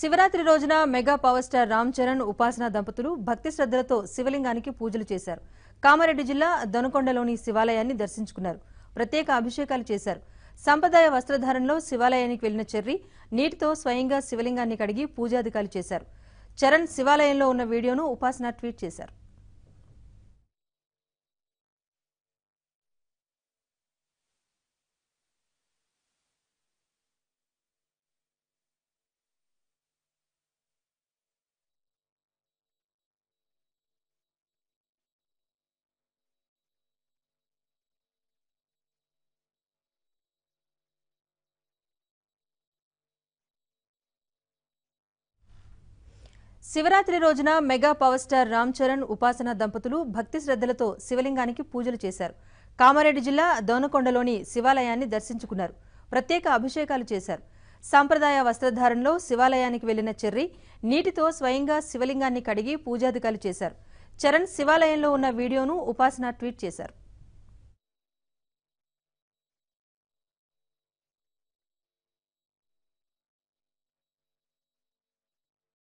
శివరాత్రి రోజున mega power star Ram Charan ఉపాసన దంపతులు భక్తి శ్రద్ధలతో శివలింగానికి పూజలు చేశారు. కామారెడ్డి జిల్లా దొనకొండలోని శివాలయాన్ని దర్శించుకున్నారు. ప్రత్యేక అభిషేకాలు చేశారు. సంప్రదాయ వస్త్రధారణలో శివాలయానికి వెళ్లిన చెర్రి నీటితో స్వయంగా శివలింగాన్ని కడిగి పూజాధికాలు చేశారు. చరణ్ శివాలయంలో ఉన్న వీడియోను ఉపాసన ట్వీట్ చేశారు. శివరాత్రి రోజున mega power star Ram Charan ఉపాసన దంపతులు భక్తి శ్రద్ధలతో శివలింగానికి పూజలు చేశారు. కామారెడ్డి జిల్లా దోనకొండలోని శివాలయాన్ని దర్శించుకున్నారు. ప్రత్యేక అభిషేకాలు చేశారు. సంప్రదాయ వస్త్రధారణలో శివాలయానికి వెళ్లిన చెర్రి నీటితో స్వయంగా శివలింగాన్ని కడిగి పూజాధికాలు చేశారు. చరణ్ శివాలయంలో ఉన్న వీడియోను ఉపాసన ట్వీట్ చేశారు.